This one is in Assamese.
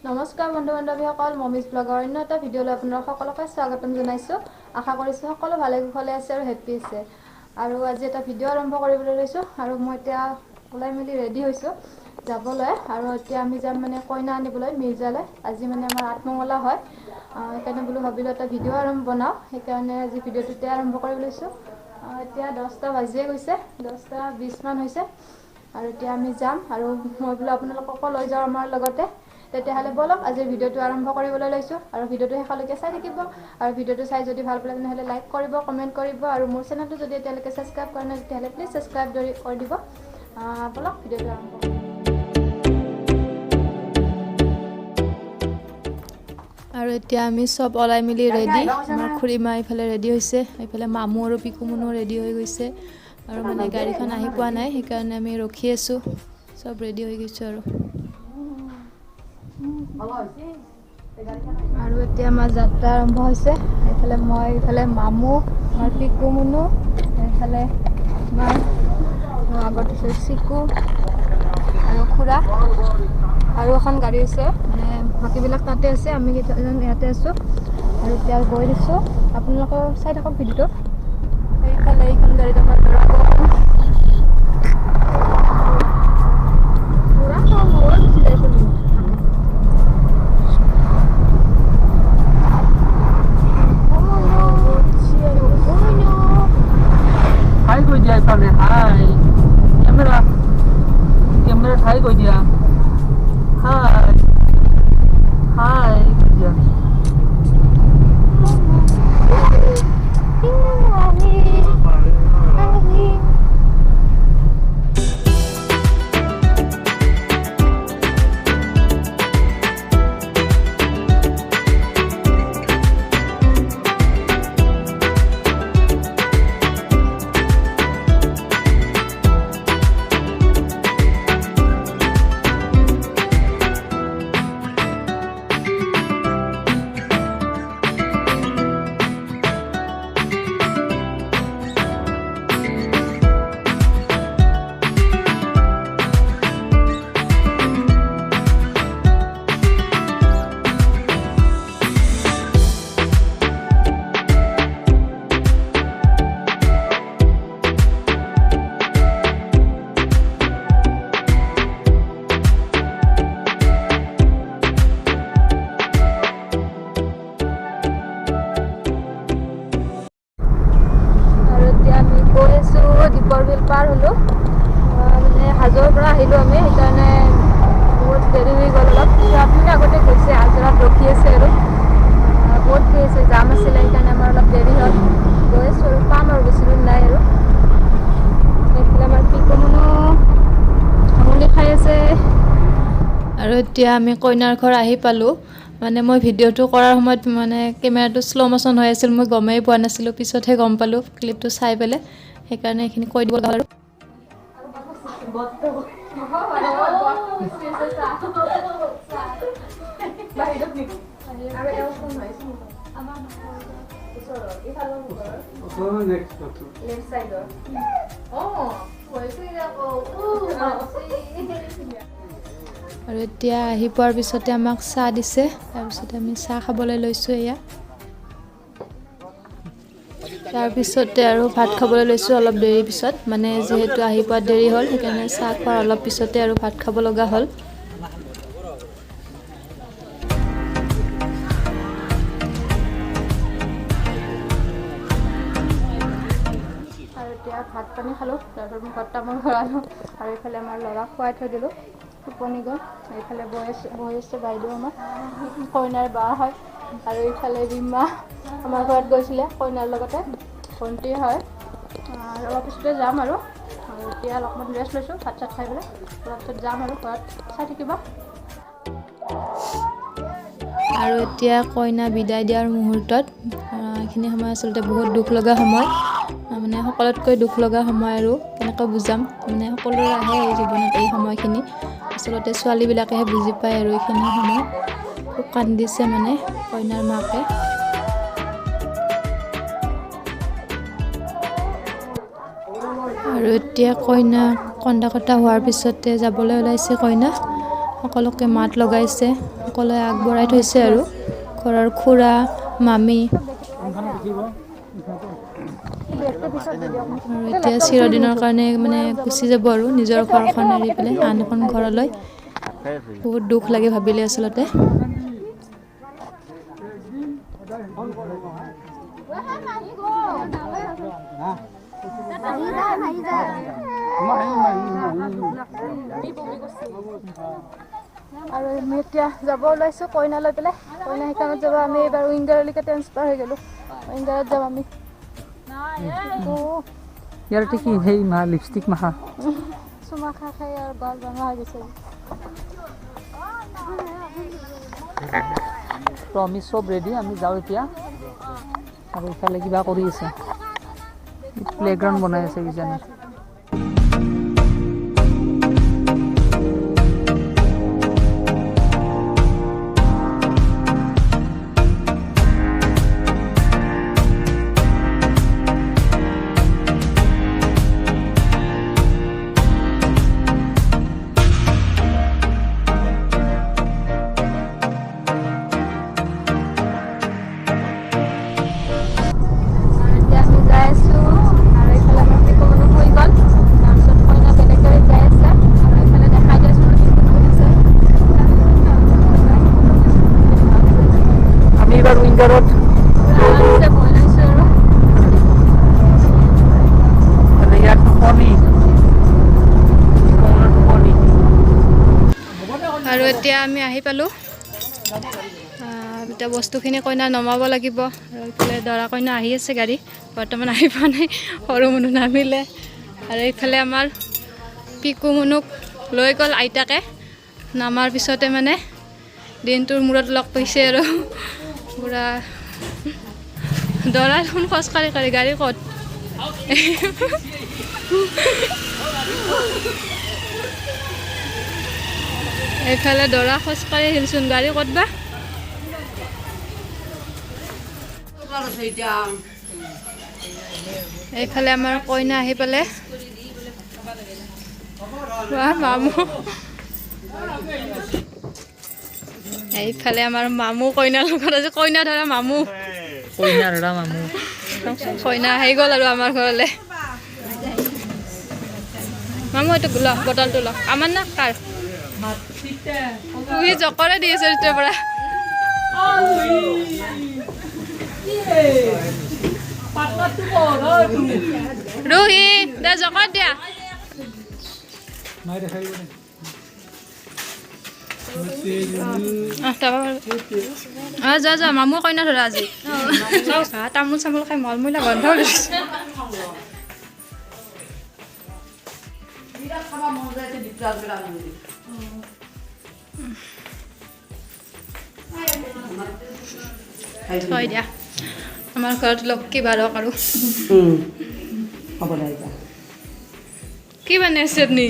নমস্কাৰ বন্ধু বান্ধৱীসকল, মমিজ ব্লগৰ অন্য এটা ভিডিঅ'লৈ আপোনালোক সকলোকে স্বাগতম জনাইছোঁ। আশা কৰিছোঁ সকলো ভালে কুশলে আছে আৰু হেপ্পী আছে। আৰু আজি এটা ভিডিঅ' আৰম্ভ কৰিবলৈ লৈছোঁ আৰু মই এতিয়া ওলাই মেলি ৰেডি হৈছোঁ যাবলৈ। আৰু এতিয়া আমি যাম মানে কইনা আনিবলৈ মিৰ্জালৈ। আজি মানে আমাৰ আঠমঙলা হয়, সেইকাৰণে বোলো ভাবিলোঁ এটা ভিডিঅ' বনাওঁ, সেইকাৰণে আজি ভিডিঅ'টোতে আৰম্ভ কৰি লৈছোঁ। এতিয়া 10টা বাজিয়ে গৈছে, 10:20 মান হৈছে আৰু এতিয়া আমি যাম আৰু মই বোলো আপোনালোককো লৈ যাওঁ আমাৰ লগতে। তেতিয়াহ'লে ব'লক আজিৰ ভিডিঅ'টো আৰম্ভ কৰিবলৈ লৈছোঁ আৰু ভিডিঅ'টো শেষলৈকে চাই থাকিব। আৰু ভিডিঅ'টো চাই যদি ভাল পালে তেনেহ'লে লাইক কৰিব, কমেণ্ট কৰিব আৰু মোৰ চেনেলটো যদি এতিয়ালৈকে ছাবস্ক্ৰাইব কৰা নাই তেতিয়াহ'লে প্লিজ ছাবস্ক্ৰাইব কৰি দিব। ব'লক ভিডিঅ'টো আৰম্ভ কৰোঁ। আৰু এতিয়া আমি চব ওলাই মেলি ৰেডি। আমাৰ খুৰীমা এইফালে ৰেডি হৈছে, এইফালে মামু আৰু পিকুমুনো ৰেডি হৈ গৈছে আৰু মানে গাড়ীখন আহি পোৱা নাই, সেইকাৰণে আমি ৰখি আছোঁ। চব ৰেডি হৈ গৈছোঁ আৰু এতিয়া আমাৰ যাত্ৰা আৰম্ভ হৈছে। এইফালে মই, এইফালে মামু, আমাৰ পিকুমুনো, এইফালে আমাৰ আগত আছে চিকু আৰু খুৰা আৰু এখন গাড়ী আছে, মানে বাকীবিলাক তাতে আছে, আমি কেইটাজন ইয়াতে আছোঁ আৰু এতিয়া গৈ দিছোঁ। আপোনালোকে চাই থাকক ভিডিঅ'টো। এইফালে এইখন গাড়ীত আমাৰ ল'ৰা Hai gue dia iPhone hai kamera hai gue dia hai dia দীপৰ বিল পাৰ হ'লোঁ, মানে হাজোৰ পৰা আহিলোঁ আমি, সেইকাৰণে বহুত দেৰি হৈ গ'ল অলপ। আপুনি আগতে গৈছে, হাজোৰাত ৰখি আছে আৰু বহুত কি আছে, জাম আছিলে, সেইকাৰণে আমাৰ অলপ দেৰি হ'ল। গৈ আছোঁ আৰু পাম আৰু বেছি দূৰ নাই আৰু। এইফালে আমাৰ পিকুমুনো আমনি খাই আছে। আৰু এতিয়া আমি কইনাৰ ঘৰ আহি পালোঁ। মানে মই ভিডিঅ'টো কৰাৰ সময়ত মানে কেমেৰাটো শ্ল' মোশ্যন হৈ আছিল, মই গমেই পোৱা নাছিলোঁ, পিছতহে গম পালোঁ ক্লিপটো চাই পেলাই। সেইকাৰণে এইখিনি কৈ দিব লগা আৰু এতিয়া আহি পোৱাৰ পিছতে আমাক চাহ দিছে, তাৰপিছতে আমি চাহ খাবলৈ লৈছোঁ। এয়া তাৰপিছতে আৰু ভাত খাবলৈ লৈছোঁ অলপ দেৰি পিছত, মানে যিহেতু আহি পোৱাত দেৰি হ'ল, সেইকাৰণে চাহ খোৱাৰ অলপ পিছতে আৰু ভাত খাব লগা হ'ল। আৰু এতিয়া ভাত পানী খালোঁ, তাৰপিছত মুখত তামোল ভৰালোঁ আৰু এইফালে আমাৰ ল'ৰাক খুৱাই থৈ দিলোঁ, টোপনি গ'ল। এইফালে বহি আছে বাইদেউ, আমাৰ কইনাৰ বা হয়। আৰু এইফালে ৰীমা আমাৰ ঘৰত গৈছিলে কইনাৰ লগতে, ভণ্টি হয়। আৰু অলপ পিছতে যাম আৰু এতিয়া অলপমান ৰেষ্ট লৈছোঁ, ভাত চাত খাই পেলাই অলপ পিছত যাম আৰু ঘৰত। চাই থাকিব। আৰু এতিয়া কইনা বিদায় দিয়াৰ মুহূৰ্তত, এইখিনি সময় আচলতে বহুত দুখ লগা সময়, মানে সকলোতকৈ দুখ লগা সময় আৰু কেনেকৈ বুজাম, মানে সকলোৰে আহে এই জীৱনত এই সময়খিনি, আচলতে ছোৱালীবিলাকেহে বুজি পায় আৰু এইখিনি সময়। খুব কান্দিছে মানে কইনাৰ মাকে। আৰু এতিয়া কইনা কন্দা কটা হোৱাৰ পিছতে যাবলৈ ওলাইছে কইনা। সকলোকে মাত লগাইছে, সকলোৱে আগবঢ়াই থৈছে আৰু ঘৰৰ খুৰা মামী। আৰু এতিয়া চিৰদিনৰ কাৰণে মানে গুচি যাব আৰু নিজৰ ঘৰখন এৰি পেলাই আন এখন ঘৰলৈ। বহুত দুখ লাগে ভাবিলে আচলতে। আৰু আমি এতিয়া যাব ওলাইছোঁ কইনা লৈ পেলাই। কইনা সেইকাৰণে যাব। আমি এইবাৰ উইংগাৰলৈকে ট্ৰেন্সফাৰ হৈ গ'লোঁ। উইংগাৰত যাম আমি। ইয়াৰতে কি সেই মা লিপষ্টিক মাখা চুমা খাই খাই আৰু গল বেমাৰ হৈ গৈছে। তো আমি চব ৰেডি, আমি যাওঁ এতিয়া। আৰু ইফালে কিবা কৰি আছে, প্লেগ্ৰাউণ্ড বনাই আছে কিজানি। আৰু এতিয়া আমি আহি পালোঁ। এতিয়া বস্তুখিনি কইনা নমাব লাগিব। আৰু এইফালে দৰা কইনা আহি আছে গাড়ী, বৰ্তমান আহি পোৱা নাই। সৰু মুনু নামিলে। আৰু এইফালে আমাৰ পিকু মুনুক লৈ গ'ল আইতাকে। নামাৰ পিছতে মানে দিনটোৰ মূৰত লগ পাইছে আৰু পুৰা দৰা দেখোন খোজকাঢ়ি কাঢ়ি, গাড়ী ক'ত? এইফালে দৰা খোজকাঢ়ি আহিলচোন, গাড়ী ক'ত বা? এইফালে আমাৰ কইনা আহি পালে। মামু, এইফালে আমাৰ মামু কইনাৰ লগত আছে। কইনা ধৰা মামু, কইনা আহি গ'ল আৰু আমাৰ ঘৰলৈ। মামু এইটো ল, বটলটো ল। আমাৰ না কাৰ? সি জকৰে দি আছে তেতিয়াৰ পৰা। ৰুহি দে জকত দিয়া। যা যা, মামু কইনা ধৰা আজি। তামোল চামোল খাই মলমূলা গন্ধ ওলাইছে। হয় দিয়া, আমাৰ ঘৰত লক্ষী বাৰক আৰু কি বনাইছে আপুনি?